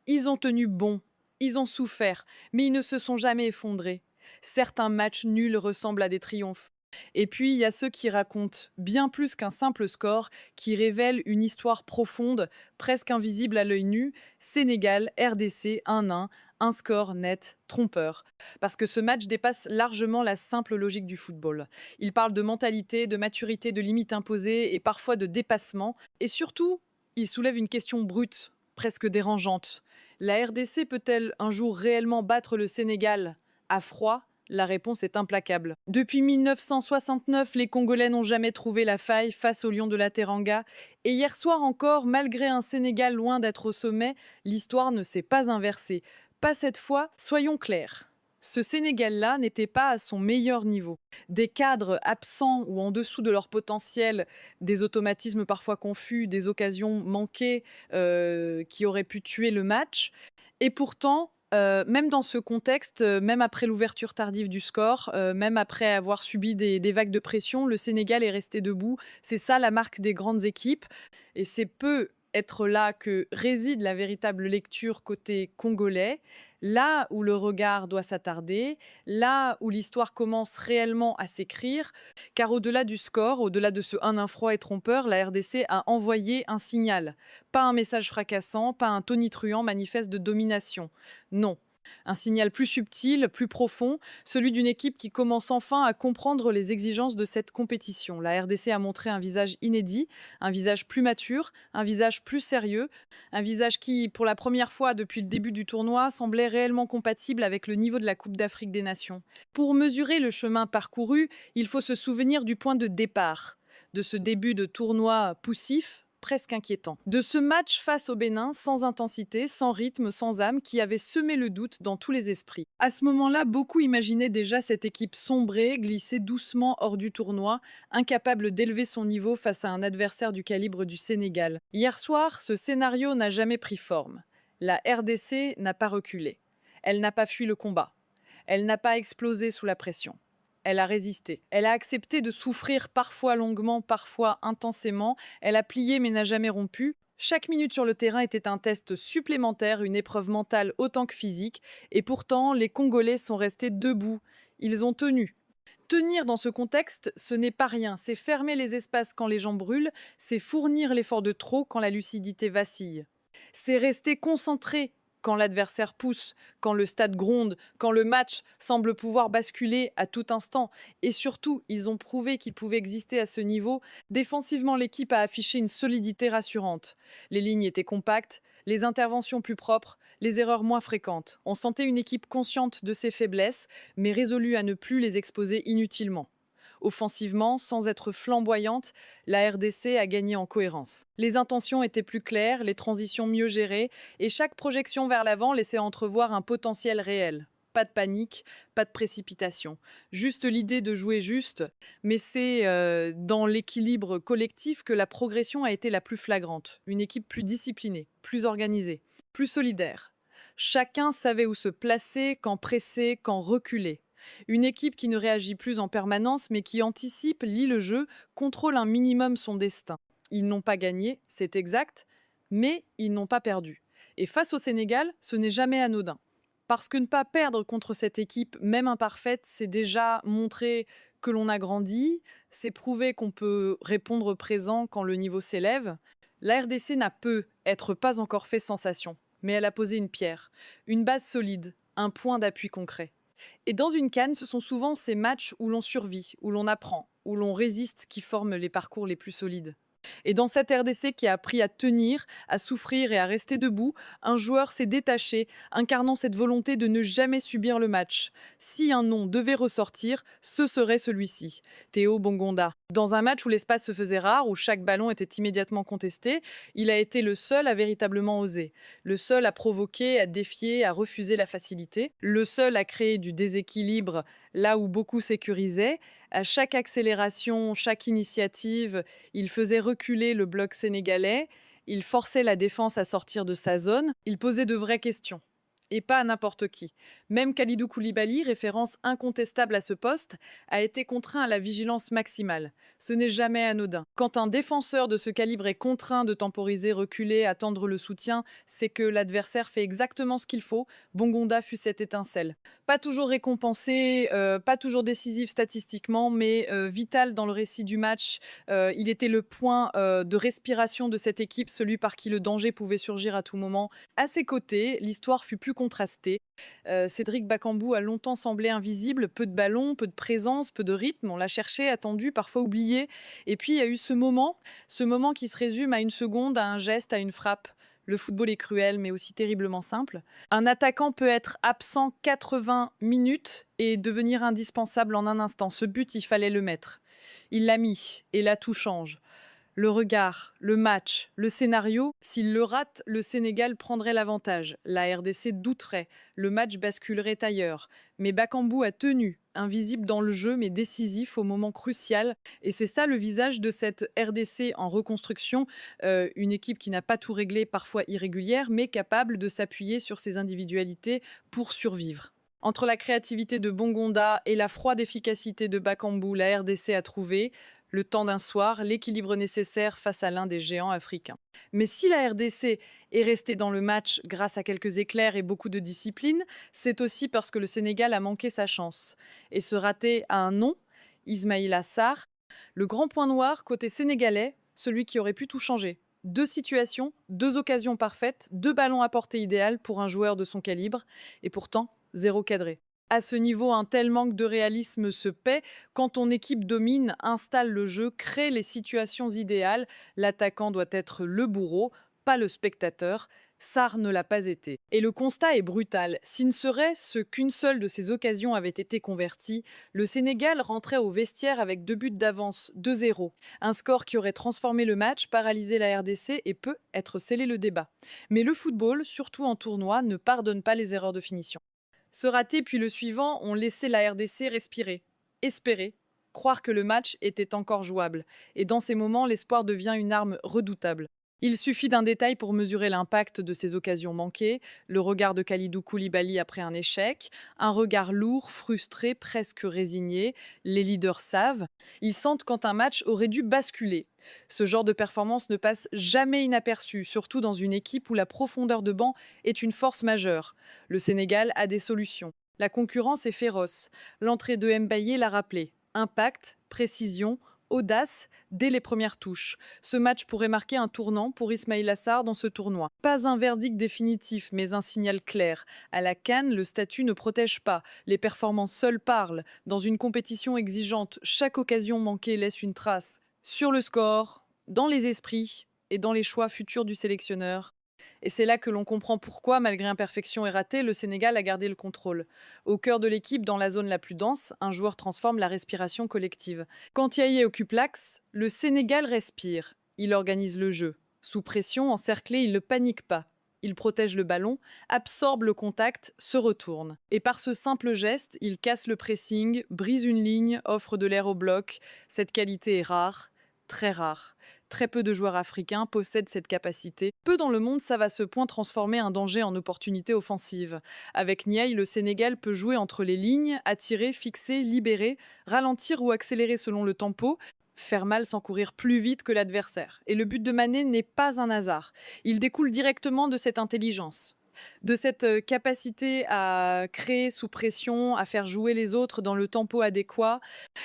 Ils ont tenu bon, ils ont souffert, mais ils ne se sont jamais effondrés. Certains matchs nuls ressemblent à des triomphes. Et puis, il y a ceux qui racontent bien plus qu'un simple score, qui révèlent une histoire profonde, presque invisible à l'œil nu. Sénégal, RDC 1-1, un score net, trompeur. Parce que ce match dépasse largement la simple logique du football. Il parle de mentalité, de maturité, de limites imposées et parfois de dépassement. Et surtout, il soulève une question brute, presque dérangeante. La RDC peut-elle un jour réellement battre le Sénégal à froid? La réponse est implacable. Depuis 1969, les Congolais n'ont jamais trouvé la faille face aux Lions de la Teranga. Et hier soir encore, malgré un Sénégal loin d'être au sommet, l'histoire ne s'est pas inversée. Pas cette fois, soyons clairs. Ce Sénégal-là n'était pas à son meilleur niveau. Des cadres absents ou en dessous de leur potentiel, des automatismes parfois confus, des occasions manquées qui auraient pu tuer le match. Et pourtant, même dans ce contexte, même après l'ouverture tardive du score, même après avoir subi des vagues de pression, le Sénégal est resté debout. C'est ça la marque des grandes équipes et c'est peu être là que réside la véritable lecture côté congolais, là où le regard doit s'attarder, là où l'histoire commence réellement à s'écrire, car au-delà du score, au-delà de ce 1-1 froid et trompeur, la RDC a envoyé un signal. Pas un message fracassant, pas un tonitruant manifeste de domination. Non. Un signal plus subtil, plus profond, celui d'une équipe qui commence enfin à comprendre les exigences de cette compétition. La RDC a montré un visage inédit, un visage plus mature, un visage plus sérieux, un visage qui, pour la première fois depuis le début du tournoi, semblait réellement compatible avec le niveau de la Coupe d'Afrique des Nations. Pour mesurer le chemin parcouru, il faut se souvenir du point de départ, de ce début de tournoi poussif, presque inquiétant. De ce match face au Bénin, sans intensité, sans rythme, sans âme, qui avait semé le doute dans tous les esprits. À ce moment-là, beaucoup imaginaient déjà cette équipe sombrer, glisser doucement hors du tournoi, incapable d'élever son niveau face à un adversaire du calibre du Sénégal. Hier soir, ce scénario n'a jamais pris forme. La RDC n'a pas reculé. Elle n'a pas fui le combat. Elle n'a pas explosé sous la pression. Elle a résisté. Elle a accepté de souffrir parfois longuement, parfois intensément. Elle a plié mais n'a jamais rompu. Chaque minute sur le terrain était un test supplémentaire, une épreuve mentale autant que physique. Et pourtant, les Congolais sont restés debout. Ils ont tenu. Tenir dans ce contexte, ce n'est pas rien. C'est fermer les espaces quand les gens brûlent. C'est fournir l'effort de trop quand la lucidité vacille. C'est rester concentré quand l'adversaire pousse, quand le stade gronde, quand le match semble pouvoir basculer à tout instant. Et surtout, ils ont prouvé qu'ils pouvaient exister à ce niveau. Défensivement, l'équipe a affiché une solidité rassurante. Les lignes étaient compactes, les interventions plus propres, les erreurs moins fréquentes. On sentait une équipe consciente de ses faiblesses, mais résolue à ne plus les exposer inutilement. Offensivement, sans être flamboyante, la RDC a gagné en cohérence. Les intentions étaient plus claires, les transitions mieux gérées, et chaque projection vers l'avant laissait entrevoir un potentiel réel. Pas de panique, pas de précipitation. Juste l'idée de jouer juste, mais c'est dans l'équilibre collectif que la progression a été la plus flagrante. Une équipe plus disciplinée, plus organisée, plus solidaire. Chacun savait où se placer, quand presser, quand reculer. Une équipe qui ne réagit plus en permanence, mais qui anticipe, lit le jeu, contrôle un minimum son destin. Ils n'ont pas gagné, c'est exact, mais ils n'ont pas perdu. Et face au Sénégal, ce n'est jamais anodin. Parce que ne pas perdre contre cette équipe, même imparfaite, c'est déjà montrer que l'on a grandi, c'est prouver qu'on peut répondre présent quand le niveau s'élève. La RDC n'a être pas encore fait sensation, mais elle a posé une pierre, une base solide, un point d'appui concret. Et dans une CAN, ce sont souvent ces matchs où l'on survit, où l'on apprend, où l'on résiste qui forment les parcours les plus solides. Et dans cette RDC qui a appris à tenir, à souffrir et à rester debout, un joueur s'est détaché, incarnant cette volonté de ne jamais subir le match. Si un nom devait ressortir, ce serait celui-ci, Théo Bongonda. Dans un match où l'espace se faisait rare, où chaque ballon était immédiatement contesté, il a été le seul à véritablement oser, le seul à provoquer, à défier, à refuser la facilité, le seul à créer du déséquilibre là où beaucoup sécurisaient. À chaque accélération, chaque initiative, il faisait reculer le bloc sénégalais, il forçait la défense à sortir de sa zone, il posait de vraies questions. Et pas à n'importe qui. Même Kalidou Koulibaly, référence incontestable à ce poste, a été contraint à la vigilance maximale. Ce n'est jamais anodin. Quand un défenseur de ce calibre est contraint de temporiser, reculer, attendre le soutien, c'est que l'adversaire fait exactement ce qu'il faut. Bongonda fut cette étincelle. Pas toujours récompensé, pas toujours décisif statistiquement, mais vital dans le récit du match. Il était le point de respiration de cette équipe, celui par qui le danger pouvait surgir à tout moment. À ses côtés, l'histoire fut plus contrastée. Cédric Bakambu a longtemps semblé invisible, peu de ballons, peu de présence, peu de rythme. On l'a cherché, attendu, parfois oublié. Et puis il y a eu ce moment qui se résume à une seconde, à un geste, à une frappe. Le football est cruel, mais aussi terriblement simple. Un attaquant peut être absent 80 minutes et devenir indispensable en un instant. Ce but, il fallait le mettre. Il l'a mis, et là tout change. Le regard, le match, le scénario, s'il le rate, le Sénégal prendrait l'avantage. La RDC douterait, le match basculerait ailleurs. Mais Bakambu a tenu, invisible dans le jeu mais décisif au moment crucial. Et c'est ça le visage de cette RDC en reconstruction, une équipe qui n'a pas tout réglé, parfois irrégulière, mais capable de s'appuyer sur ses individualités pour survivre. Entre la créativité de Bongonda et la froide efficacité de Bakambu, la RDC a trouvé, le temps d'un soir, l'équilibre nécessaire face à l'un des géants africains. Mais si la RDC est restée dans le match grâce à quelques éclairs et beaucoup de discipline, c'est aussi parce que le Sénégal a manqué sa chance. Et ce raté a un nom, Ismaïla Sarr. Le grand point noir côté sénégalais, celui qui aurait pu tout changer. Deux situations, deux occasions parfaites, deux ballons à portée idéale pour un joueur de son calibre, et pourtant zéro cadré. À ce niveau, un tel manque de réalisme se paie. Quand ton équipe domine, installe le jeu, crée les situations idéales, l'attaquant doit être le bourreau, pas le spectateur. Sarr ne l'a pas été. Et le constat est brutal. Si ne serait-ce qu'une seule de ces occasions avait été convertie, le Sénégal rentrait au vestiaire avec 2 buts d'avance, 2-0. Un score qui aurait transformé le match, paralysé la RDC et peut être scellé le débat. Mais le football, surtout en tournoi, ne pardonne pas les erreurs de finition. Ce raté puis le suivant ont laissé la RDC respirer, espérer, croire que le match était encore jouable. Et dans ces moments, l'espoir devient une arme redoutable. Il suffit d'un détail pour mesurer l'impact de ces occasions manquées, le regard de Kalidou Koulibaly après un échec, un regard lourd, frustré, presque résigné. Les leaders savent, ils sentent quand un match aurait dû basculer. Ce genre de performance ne passe jamais inaperçu, surtout dans une équipe où la profondeur de banc est une force majeure. Le Sénégal a des solutions. La concurrence est féroce. L'entrée de Mbaye l'a rappelé. Impact, précision, audace dès les premières touches. Ce match pourrait marquer un tournant pour Ismaïla Sarr dans ce tournoi. Pas un verdict définitif, mais un signal clair. À la CAN, le statut ne protège pas. Les performances seules parlent. Dans une compétition exigeante, chaque occasion manquée laisse une trace. Sur le score, dans les esprits et dans les choix futurs du sélectionneur. Et c'est là que l'on comprend pourquoi, malgré imperfection et raté, le Sénégal a gardé le contrôle. Au cœur de l'équipe, dans la zone la plus dense, un joueur transforme la respiration collective. Quand Yaye occupe l'axe, le Sénégal respire. Il organise le jeu. Sous pression, encerclé, il ne panique pas. Il protège le ballon, absorbe le contact, se retourne. Et par ce simple geste, il casse le pressing, brise une ligne, offre de l'air au bloc. Cette qualité est rare, très rare. Très peu de joueurs africains possèdent cette capacité. Peu dans le monde savent à ce point transformer un danger en opportunité offensive. Avec Niaye, le Sénégal peut jouer entre les lignes, attirer, fixer, libérer, ralentir ou accélérer selon le tempo, faire mal sans courir plus vite que l'adversaire. Et le but de Mané n'est pas un hasard. Il découle directement de cette intelligence, de cette capacité à créer sous pression, à faire jouer les autres dans le tempo adéquat.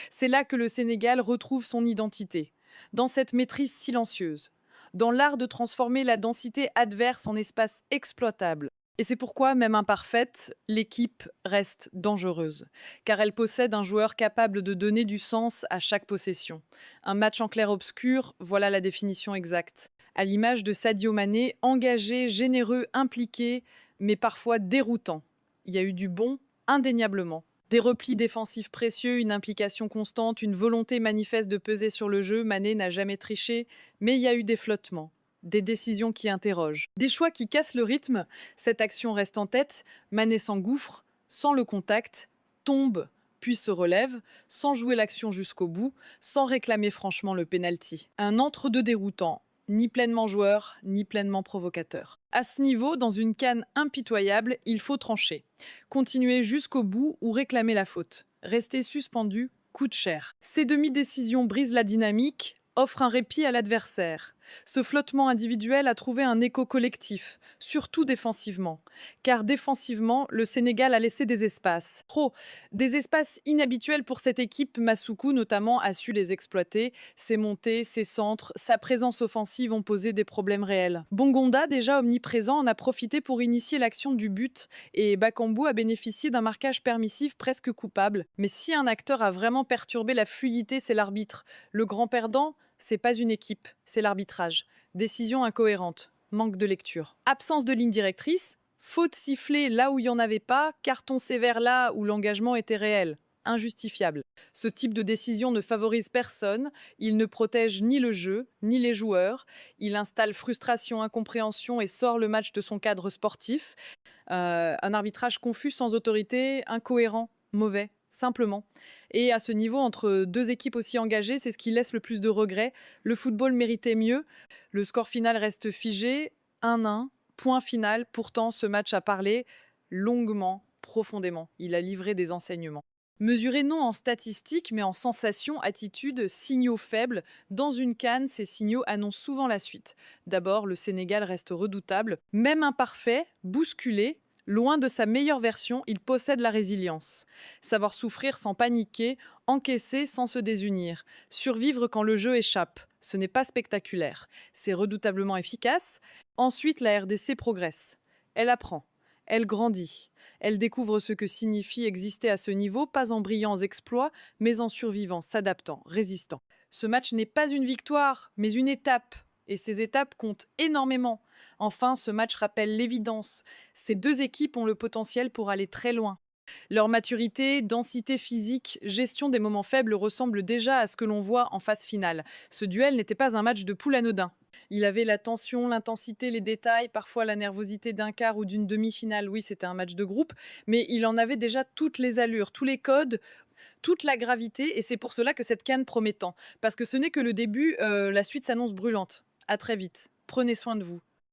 C'est là que le Sénégal retrouve son identité, dans cette maîtrise silencieuse, dans l'art de transformer la densité adverse en espace exploitable. Et c'est pourquoi, même imparfaite, l'équipe reste dangereuse, car elle possède un joueur capable de donner du sens à chaque possession. Un match en clair-obscur, voilà la définition exacte. À l'image de Sadio Mané, engagé, généreux, impliqué, mais parfois déroutant. Il y a eu du bon, indéniablement. Des replis défensifs précieux, une implication constante, une volonté manifeste de peser sur le jeu. Mané n'a jamais triché, mais il y a eu des flottements, des décisions qui interrogent, des choix qui cassent le rythme. Cette action reste en tête. Mané s'engouffre, sans le contact, tombe, puis se relève, sans jouer l'action jusqu'au bout, sans réclamer franchement le pénalty. Un entre-deux déroutant. ni pleinement joueur, ni pleinement provocateur. À ce niveau, dans une CAN impitoyable, il faut trancher. Continuer jusqu'au bout ou réclamer la faute. Rester suspendu coûte cher. Ces demi-décisions brisent la dynamique, offrent un répit à l'adversaire. Ce flottement individuel a trouvé un écho collectif, surtout défensivement. Car défensivement, le Sénégal a laissé des espaces. Des espaces inhabituels pour cette équipe. Masuku notamment a su les exploiter. Ses montées, ses centres, sa présence offensive ont posé des problèmes réels. Bongonda, déjà omniprésent, en a profité pour initier l'action du but et Bakambu a bénéficié d'un marquage permissif presque coupable. Mais si un acteur a vraiment perturbé la fluidité, c'est l'arbitre. Le grand perdant, c'est pas une équipe, c'est l'arbitrage. Décision incohérente, manque de lecture. Absence de ligne directrice, faute sifflée là où il n'y en avait pas, carton sévère là où l'engagement était réel. Injustifiable. Ce type de décision ne favorise personne, il ne protège ni le jeu, ni les joueurs, il installe frustration, incompréhension et sort le match de son cadre sportif. Un arbitrage confus, sans autorité, incohérent, mauvais, simplement. Et à ce niveau, entre deux équipes aussi engagées, c'est ce qui laisse le plus de regrets. Le football méritait mieux. Le score final reste figé, 1-1, point final. Pourtant, ce match a parlé longuement, profondément. Il a livré des enseignements. Mesuré non en statistiques, mais en sensations, attitudes, signaux faibles. Dans une CAN, ces signaux annoncent souvent la suite. D'abord, le Sénégal reste redoutable. Même imparfait, bousculé, loin de sa meilleure version, il possède la résilience. Savoir souffrir sans paniquer, encaisser sans se désunir, survivre quand le jeu échappe. Ce n'est pas spectaculaire, c'est redoutablement efficace. Ensuite, la RDC progresse. Elle apprend, elle grandit. Elle découvre ce que signifie exister à ce niveau, pas en brillants exploits, mais en survivant, s'adaptant, résistant. Ce match n'est pas une victoire, mais une étape. Et ces étapes comptent énormément. Enfin, ce match rappelle l'évidence. Ces deux équipes ont le potentiel pour aller très loin. Leur maturité, densité physique, gestion des moments faibles ressemblent déjà à ce que l'on voit en phase finale. Ce duel n'était pas un match de poule anodin. Il avait la tension, l'intensité, les détails, parfois la nervosité d'un quart ou d'une demi-finale. Oui, c'était un match de groupe, mais il en avait déjà toutes les allures, tous les codes, toute la gravité, et c'est pour cela que cette CAN promet tant. Parce que ce n'est que le début, la suite s'annonce brûlante. À très vite. Prenez soin de vous.